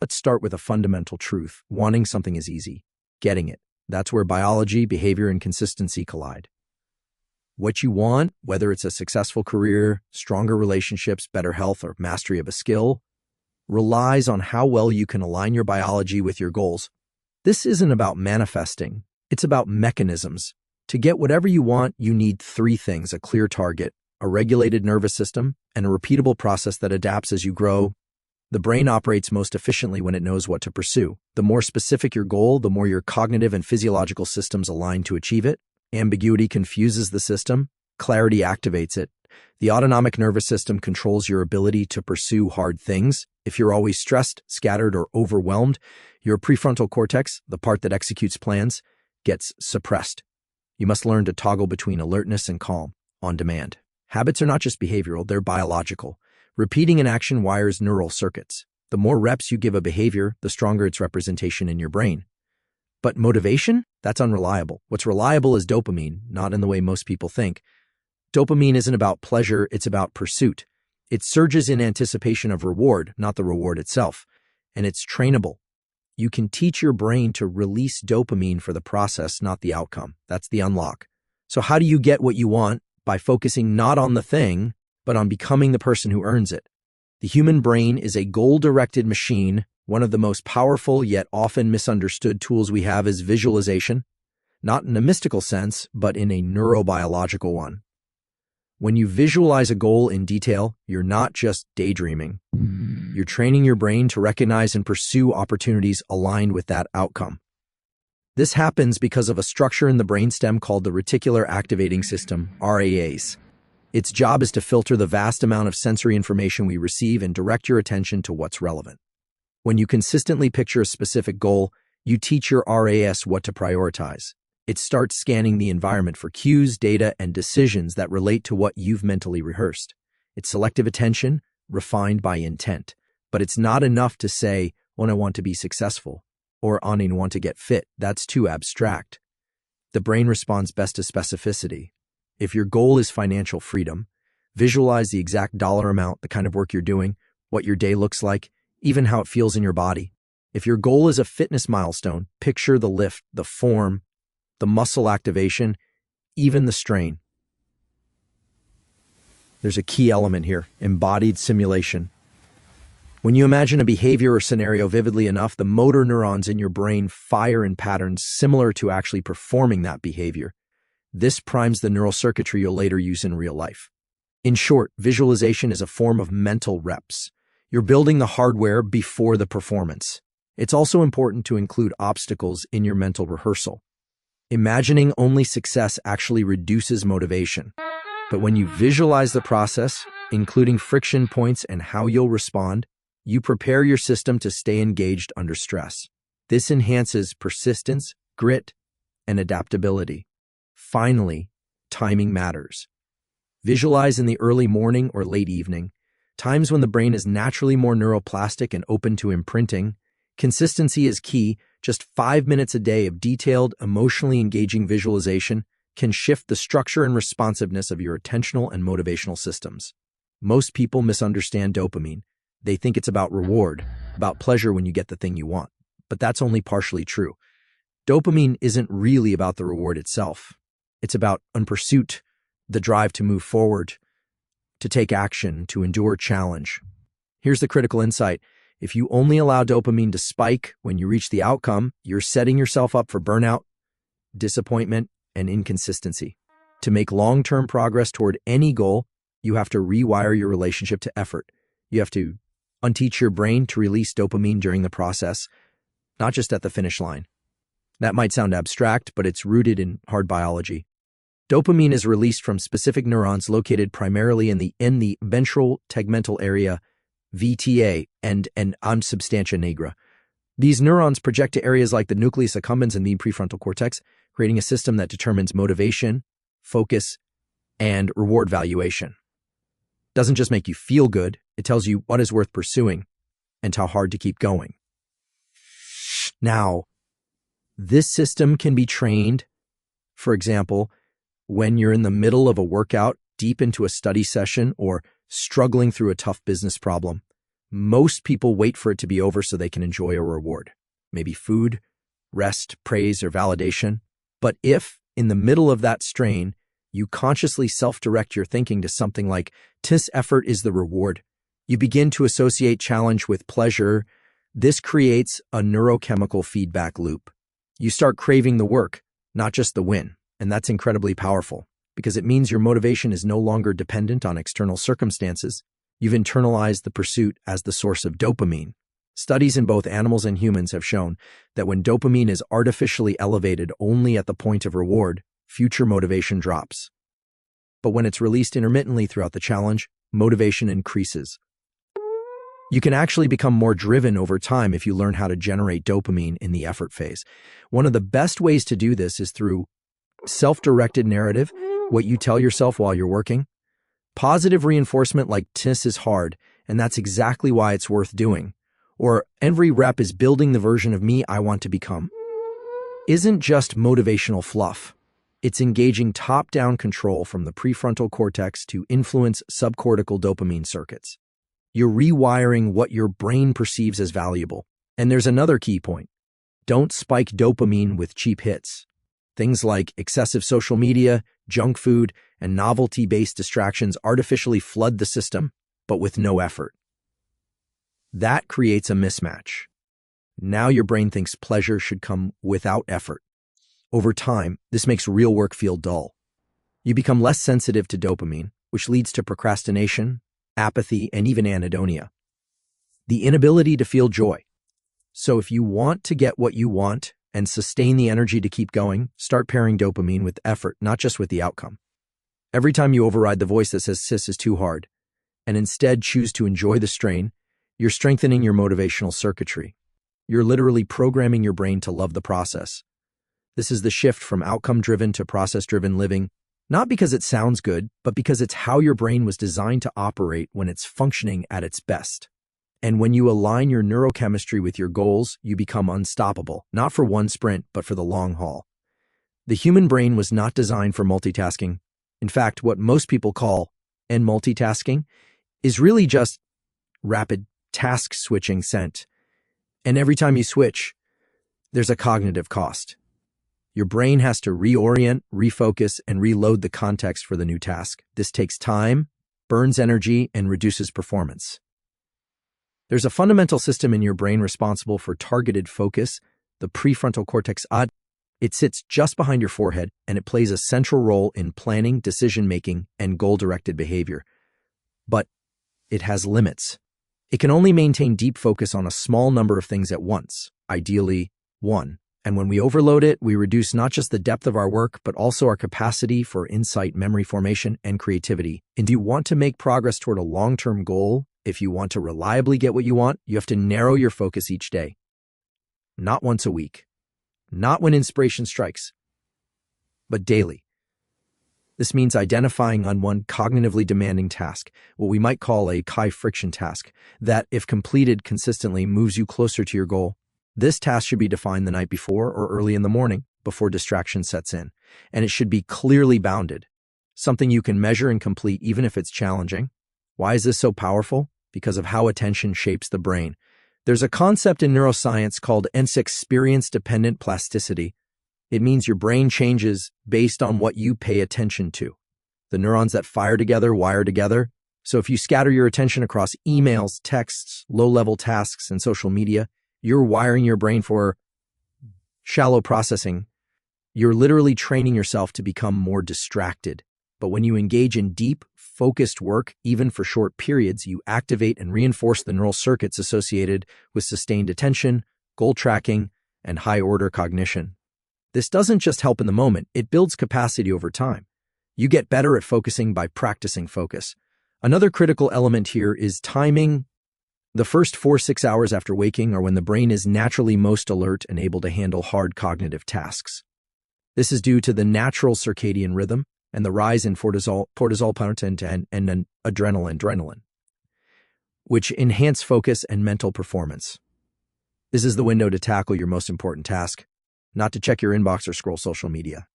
Let's start with a fundamental truth. Wanting something is easy. Getting it, that's where biology, behavior, and consistency collide. What you want, whether it's a successful career, stronger relationships, better health, or mastery of a skill, relies on how well you can align your biology with your goals. This isn't about manifesting. It's about mechanisms. To get whatever you want, you need three things: a clear target, a regulated nervous system, and a repeatable process that adapts as you grow. The brain operates most efficiently when it knows what to pursue. The more specific your goal, the more your cognitive and physiological systems align to achieve it. Ambiguity confuses the system. Clarity activates it. The autonomic nervous system controls your ability to pursue hard things. If you're always stressed, scattered, or overwhelmed, your prefrontal cortex, the part that executes plans, gets suppressed. You must learn to toggle between alertness and calm on demand. Habits are not just behavioral, they're biological. Repeating an action wires neural circuits. The more reps you give a behavior, the stronger its representation in your brain. But motivation? That's unreliable. What's reliable is dopamine, not in the way most people think. Dopamine isn't about pleasure, it's about pursuit. It surges in anticipation of reward, not the reward itself. And it's trainable. You can teach your brain to release dopamine for the process, not the outcome. That's the unlock. So how do you get what you want? By focusing not on the thing, but on becoming the person who earns it. The human brain is a goal-directed machine. One of the most powerful yet often misunderstood tools we have is visualization, not in a mystical sense, but in a neurobiological one. When you visualize a goal in detail, you're not just daydreaming. You're training your brain to recognize and pursue opportunities aligned with that outcome. This happens because of a structure in the brainstem called the reticular activating system, RAAs. Its job is to filter the vast amount of sensory information we receive and direct your attention to what's relevant. When you consistently picture a specific goal, you teach your RAS what to prioritize. It starts scanning the environment for cues, data, and decisions that relate to what you've mentally rehearsed. It's selective attention, refined by intent. But it's not enough to say, "I want to be successful," or "I want to get fit." That's too abstract. The brain responds best to specificity. If your goal is financial freedom, visualize the exact dollar amount, the kind of work you're doing, what your day looks like, even how it feels in your body. If your goal is a fitness milestone, picture the lift, the form, the muscle activation, even the strain. There's a key element here: embodied simulation. When you imagine a behavior or scenario vividly enough, the motor neurons in your brain fire in patterns similar to actually performing that behavior. This primes the neural circuitry you'll later use in real life. In short, visualization is a form of mental reps. You're building the hardware before the performance. It's also important to include obstacles in your mental rehearsal. Imagining only success actually reduces motivation. But when you visualize the process, including friction points and how you'll respond, you prepare your system to stay engaged under stress. This enhances persistence, grit, and adaptability. Finally, timing matters. Visualize in the early morning or late evening, times when the brain is naturally more neuroplastic and open to imprinting. Consistency is key. Just 5 minutes a day of detailed, emotionally engaging visualization can shift the structure and responsiveness of your attentional and motivational systems. Most people misunderstand dopamine. They think it's about reward, about pleasure when you get the thing you want. But that's only partially true. Dopamine isn't really about the reward itself. It's about pursuit, the drive to move forward, to take action, to endure challenge. Here's the critical insight. If you only allow dopamine to spike when you reach the outcome, you're setting yourself up for burnout, disappointment, and inconsistency. To make long-term progress toward any goal, you have to rewire your relationship to effort. You have to unteach your brain to release dopamine during the process, not just at the finish line. That might sound abstract, but it's rooted in hard biology. Dopamine is released from specific neurons located primarily in the ventral tegmental area, VTA, and substantia nigra. These neurons project to areas like the nucleus accumbens and the prefrontal cortex, creating a system that determines motivation, focus, and reward valuation. It doesn't just make you feel good, it tells you what is worth pursuing and how hard to keep going. Now, this system can be trained, for example, when you're in the middle of a workout, deep into a study session, or struggling through a tough business problem. Most people wait for it to be over so they can enjoy a reward. Maybe food, rest, praise, or validation. But if, in the middle of that strain, you consciously self-direct your thinking to something like, "This effort is the reward," you begin to associate challenge with pleasure. This creates a neurochemical feedback loop. You start craving the work, not just the win. And that's incredibly powerful because it means your motivation is no longer dependent on external circumstances. You've internalized the pursuit as the source of dopamine. Studies in both animals and humans have shown that when dopamine is artificially elevated only at the point of reward, future motivation drops. But when it's released intermittently throughout the challenge, motivation increases. You can actually become more driven over time if you learn how to generate dopamine in the effort phase. One of the best ways to do this is through self-directed narrative, what you tell yourself while you're working. Positive reinforcement like "this is hard, and that's exactly why it's worth doing," or "every rep is building the version of me I want to become," isn't just motivational fluff. It's engaging top-down control from the prefrontal cortex to influence subcortical dopamine circuits. You're rewiring what your brain perceives as valuable. And there's another key point. Don't spike dopamine with cheap hits. Things like excessive social media, junk food, and novelty-based distractions artificially flood the system, but with no effort. That creates a mismatch. Now your brain thinks pleasure should come without effort. Over time, this makes real work feel dull. You become less sensitive to dopamine, which leads to procrastination, apathy, and even anhedonia. The inability to feel joy. So if you want to get what you want and sustain the energy to keep going, start pairing dopamine with effort, not just with the outcome. Every time you override the voice that says "this is too hard," and instead choose to enjoy the strain, you're strengthening your motivational circuitry. You're literally programming your brain to love the process. This is the shift from outcome-driven to process-driven living, not because it sounds good, but because it's how your brain was designed to operate when it's functioning at its best. And when you align your neurochemistry with your goals, you become unstoppable, not for one sprint, but for the long haul. The human brain was not designed for multitasking. In fact, what most people call end multitasking is really just rapid task switching sent. And every time you switch, there's a cognitive cost. Your brain has to reorient, refocus, and reload the context for the new task. This takes time, burns energy, and reduces performance. There's a fundamental system in your brain responsible for targeted focus, the prefrontal cortex. It sits just behind your forehead, and it plays a central role in planning, decision-making, and goal-directed behavior. But it has limits. It can only maintain deep focus on a small number of things at once, ideally one. And when we overload it, we reduce not just the depth of our work, but also our capacity for insight, memory formation, and creativity. And do you want to make progress toward a long-term goal? If you want to reliably get what you want, you have to narrow your focus each day. Not once a week. Not when inspiration strikes, but daily. This means identifying on one cognitively demanding task, what we might call a high-friction task, that, if completed consistently, moves you closer to your goal. This task should be defined the night before or early in the morning, before distraction sets in, and it should be clearly bounded, something you can measure and complete even if it's challenging. Why is this so powerful? Because of how attention shapes the brain. There's a concept in neuroscience called experience-dependent plasticity. It means your brain changes based on what you pay attention to. The neurons that fire together wire together. So if you scatter your attention across emails, texts, low-level tasks, and social media, you're wiring your brain for shallow processing. You're literally training yourself to become more distracted. But when you engage in deep, focused work, even for short periods, you activate and reinforce the neural circuits associated with sustained attention, goal tracking, and high-order cognition. This doesn't just help in the moment, it builds capacity over time. You get better at focusing by practicing focus. Another critical element here is timing. The first 4-6 hours after waking are when the brain is naturally most alert and able to handle hard cognitive tasks. This is due to the natural circadian rhythm and the rise in cortisol and adrenaline, which enhance focus and mental performance. This is the window to tackle your most important task, not to check your inbox or scroll social media.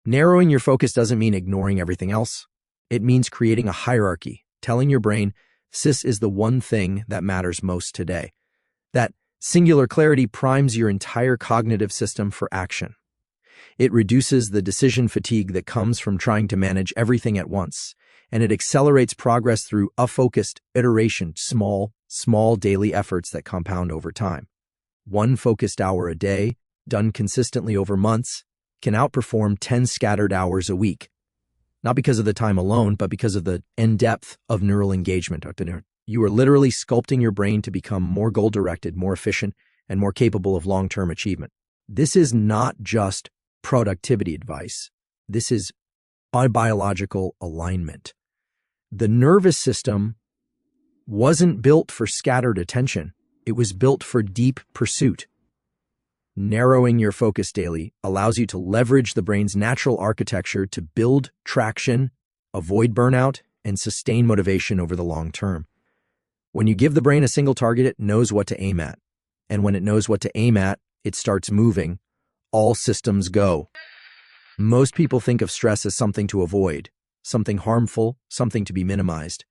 Narrowing your focus doesn't mean ignoring everything else. It means creating a hierarchy, telling your brain, This is the one thing that matters most today. That singular clarity primes your entire cognitive system for action. It reduces the decision fatigue that comes from trying to manage everything at once, and it accelerates progress through a focused iteration, small daily efforts that compound over time. One focused hour a day, done consistently over months, can outperform 10 scattered hours a week. Not because of the time alone, but because of the in-depth of neural engagement. You are literally sculpting your brain to become more goal-directed, more efficient, and more capable of long-term achievement. This is not just productivity advice. This is biological alignment. The nervous system wasn't built for scattered attention. It was built for deep pursuit. Narrowing your focus daily allows you to leverage the brain's natural architecture to build traction, avoid burnout, and sustain motivation over the long term. When you give the brain a single target, it knows what to aim at. And when it knows what to aim at, it starts moving. All systems go. Most people think of stress as something to avoid, something harmful, something to be minimized.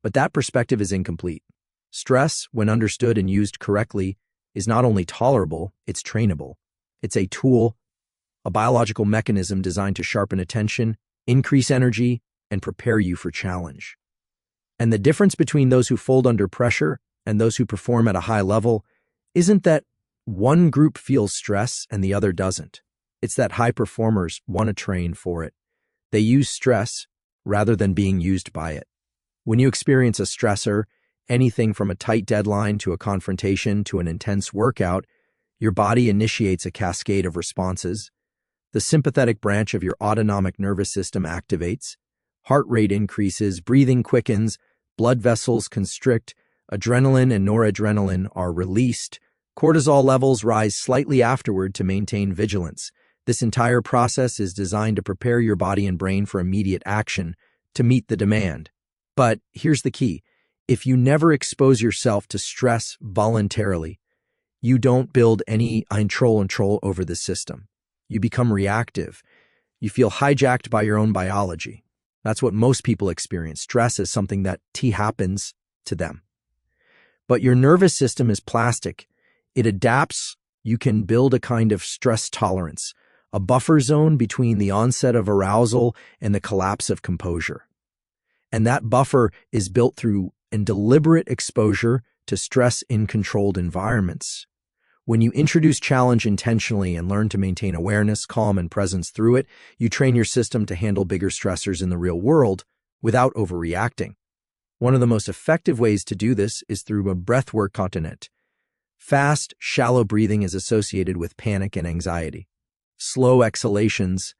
But that perspective is incomplete. Stress, when understood and used correctly, is not only tolerable, it's trainable. It's a tool, a biological mechanism designed to sharpen attention, increase energy, and prepare you for challenge. And the difference between those who fold under pressure and those who perform at a high level isn't that one group feels stress and the other doesn't. It's that high performers want to train for it. They use stress rather than being used by it. When you experience a stressor, anything from a tight deadline to a confrontation to an intense workout, your body initiates a cascade of responses. The sympathetic branch of your autonomic nervous system activates, heart rate increases, breathing quickens, blood vessels constrict, adrenaline and noradrenaline are released, cortisol levels rise slightly afterward to maintain vigilance. This entire process is designed to prepare your body and brain for immediate action to meet the demand. But here's the key. If you never expose yourself to stress voluntarily, you don't build any control over the system. You become reactive. You feel hijacked by your own biology. That's what most people experience. Stress is something that happens to them. But your nervous system is plastic. It adapts. You can build a kind of stress tolerance, a buffer zone between the onset of arousal and the collapse of composure. And that buffer is built through deliberate exposure to stress in controlled environments. When you introduce challenge intentionally and learn to maintain awareness, calm, and presence through it, you train your system to handle bigger stressors in the real world without overreacting. One of the most effective ways to do this is through a breathwork continent. Fast, shallow breathing is associated with panic and anxiety. Slow exhalations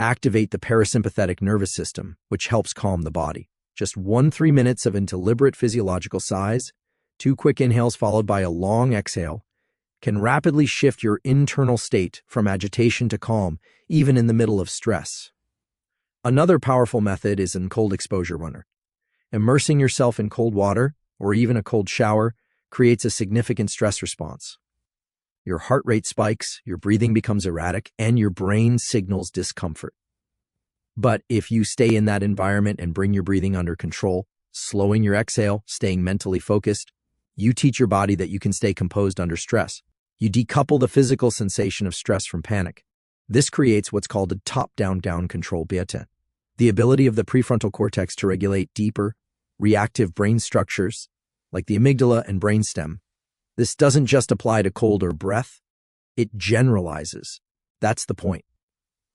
activate the parasympathetic nervous system, which helps calm the body. Just 3 minutes of deliberate physiological sighs, 2 quick inhales followed by a long exhale, can rapidly shift your internal state from agitation to calm, even in the middle of stress. Another powerful method is in cold exposure runner. Immersing yourself in cold water, or even a cold shower, creates a significant stress response. Your heart rate spikes, your breathing becomes erratic, and your brain signals discomfort. But if you stay in that environment and bring your breathing under control, slowing your exhale, staying mentally focused, you teach your body that you can stay composed under stress. You decouple the physical sensation of stress from panic. This creates what's called a top-down control beta, the ability of the prefrontal cortex to regulate deeper, reactive brain structures like the amygdala and brainstem. This doesn't just apply to cold or breath, it generalizes. That's the point.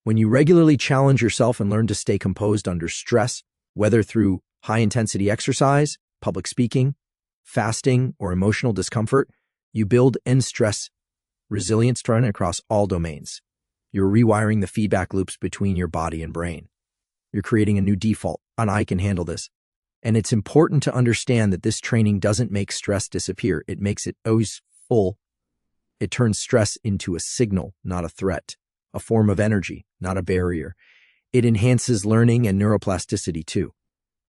When you regularly challenge yourself and learn to stay composed under stress, whether through high-intensity exercise, public speaking, fasting, or emotional discomfort, you build stress resilience across all domains. You're rewiring the feedback loops between your body and brain. You're creating a new default, and I can handle this. And it's important to understand that this training doesn't make stress disappear. It makes it always full. It turns stress into a signal, not a threat, a form of energy, not a barrier. It enhances learning and neuroplasticity too.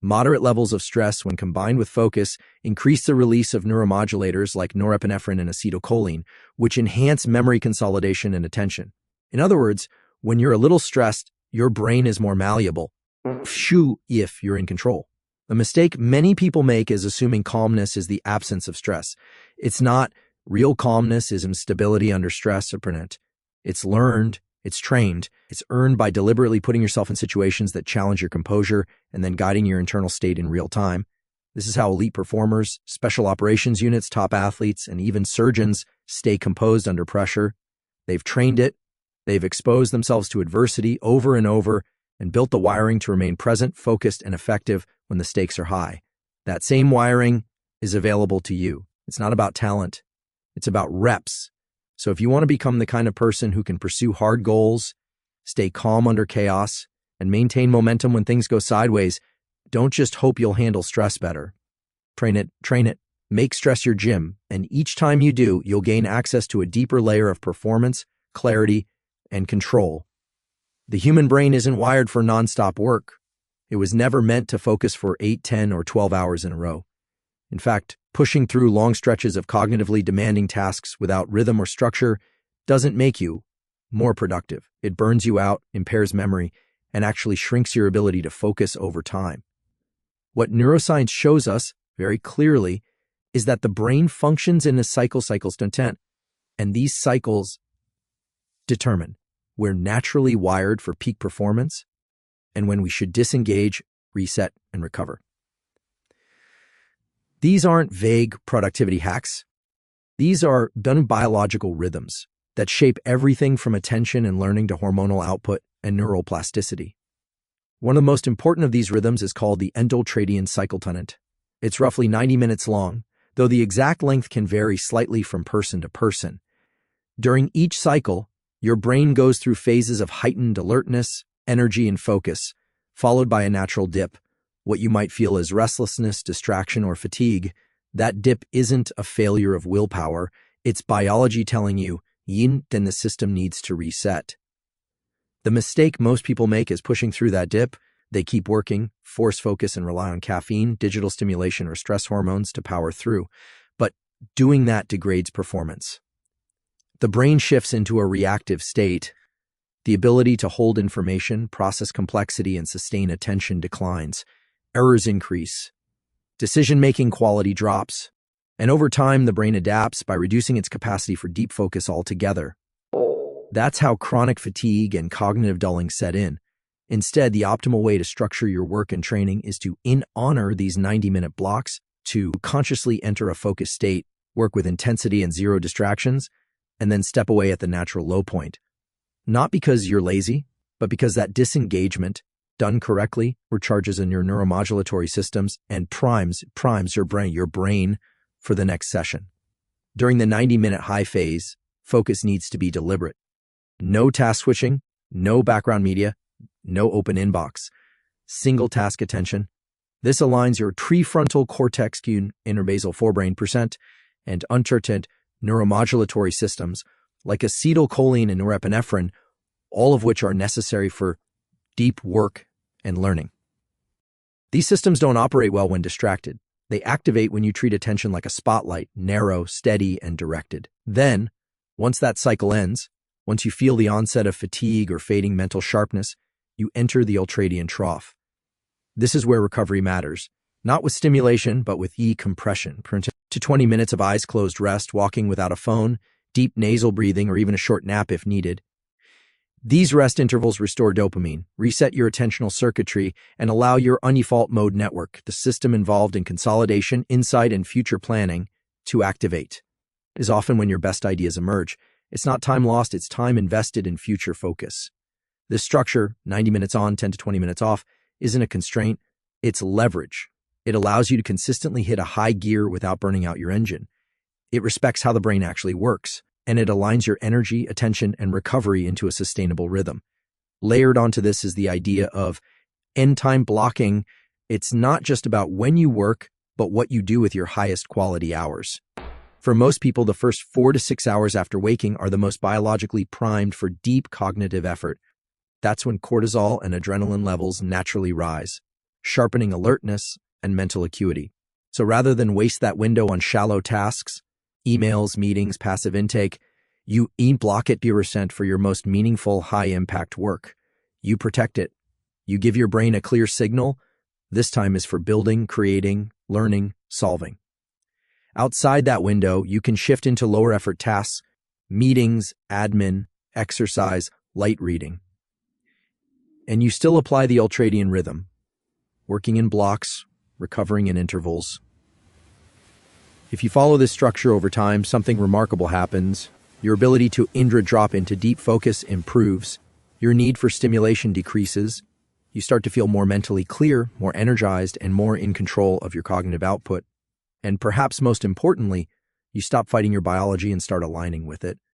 Moderate levels of stress, when combined with focus, increase the release of neuromodulators like norepinephrine and acetylcholine, which enhance memory consolidation and attention. In other words, when you're a little stressed, your brain is more malleable, if you're in control. A mistake many people make is assuming calmness is the absence of stress. It's not. Real calmness is stability under stress. It's learned, it's trained, it's earned by deliberately putting yourself in situations that challenge your composure and then guiding your internal state in real time. This is how elite performers, special operations units, top athletes, and even surgeons stay composed under pressure. They've trained it, they've exposed themselves to adversity over and over, and built the wiring to remain present, focused, and effective when the stakes are high. That same wiring is available to you. It's not about talent, it's about reps. So if you want to become the kind of person who can pursue hard goals, stay calm under chaos, and maintain momentum when things go sideways, don't just hope you'll handle stress better. Train it, make stress your gym, and each time you do, you'll gain access to a deeper layer of performance, clarity, and control. The human brain isn't wired for nonstop work. It was never meant to focus for 8, 10, or 12 hours in a row. In fact, pushing through long stretches of cognitively demanding tasks without rhythm or structure doesn't make you more productive. It burns you out, impairs memory, and actually shrinks your ability to focus over time. What neuroscience shows us very clearly is that the brain functions in a cycles content, and these cycles determine we're naturally wired for peak performance and when we should disengage, reset, and recover. These aren't vague productivity hacks. These are done biological rhythms that shape everything from attention and learning to hormonal output and neuroplasticity. One of the most important of these rhythms is called the endothradian cycle tenant. It's roughly 90 minutes long, though the exact length can vary slightly from person to person. During each cycle, your brain goes through phases of heightened alertness, energy, and focus, followed by a natural dip, what you might feel as restlessness, distraction, or fatigue. That dip isn't a failure of willpower. It's biology telling you, yin, then the system needs to reset. The mistake most people make is pushing through that dip. They keep working, force focus, and rely on caffeine, digital stimulation, or stress hormones to power through. But doing that degrades performance. The brain shifts into a reactive state. The ability to hold information, process complexity, and sustain attention declines. Errors increase. Decision-making quality drops. And over time, the brain adapts by reducing its capacity for deep focus altogether. That's how chronic fatigue and cognitive dulling set in. Instead, the optimal way to structure your work and training is to honor these 90-minute blocks, to consciously enter a focused state, work with intensity and zero distractions, and then step away at the natural low point. Not because you're lazy, but because that disengagement, done correctly, recharges in your neuromodulatory systems and primes your brain for the next session. During the 90-minute high phase, focus needs to be deliberate. No task switching, no background media, no open inbox. Single task attention. This aligns your prefrontal cortex, interbasal forebrain and untreated neuromodulatory systems like acetylcholine and norepinephrine, all of which are necessary for deep work and learning. These systems don't operate well when distracted. They activate when you treat attention like a spotlight, narrow, steady, and directed. Then, once that cycle ends, once you feel the onset of fatigue or fading mental sharpness, you enter the ultradian trough. This is where recovery matters, not with stimulation, but with compression. To 20 minutes of eyes closed rest, walking without a phone, deep nasal breathing, or even a short nap if needed. These rest intervals restore dopamine, reset your attentional circuitry, and allow your default mode network, the system involved in consolidation, insight, and future planning, to activate. It is often when your best ideas emerge. It's not time lost, it's time invested in future focus. This structure, 90 minutes on, 10 to 20 minutes off, isn't a constraint, it's leverage. It allows you to consistently hit a high gear without burning out your engine. It respects how the brain actually works, and it aligns your energy, attention, and recovery into a sustainable rhythm. Layered onto this is the idea of end time blocking. It's not just about when you work, but what you do with your highest quality hours. For most people, the first 4 to 6 hours after waking are the most biologically primed for deep cognitive effort. That's when cortisol and adrenaline levels naturally rise, sharpening alertness and mental acuity. So rather than waste that window on shallow tasks, emails, meetings, passive intake, you block it for your most meaningful, high-impact work. You protect it. You give your brain a clear signal. This time is for building, creating, learning, solving. Outside that window, you can shift into lower effort tasks, meetings, admin, exercise, light reading. And you still apply the ultradian rhythm, working in blocks, recovering in intervals. If you follow this structure over time, something remarkable happens. Your ability to Indra drop into deep focus improves. Your need for stimulation decreases. You start to feel more mentally clear, more energized, and more in control of your cognitive output. And perhaps most importantly, you stop fighting your biology and start aligning with it.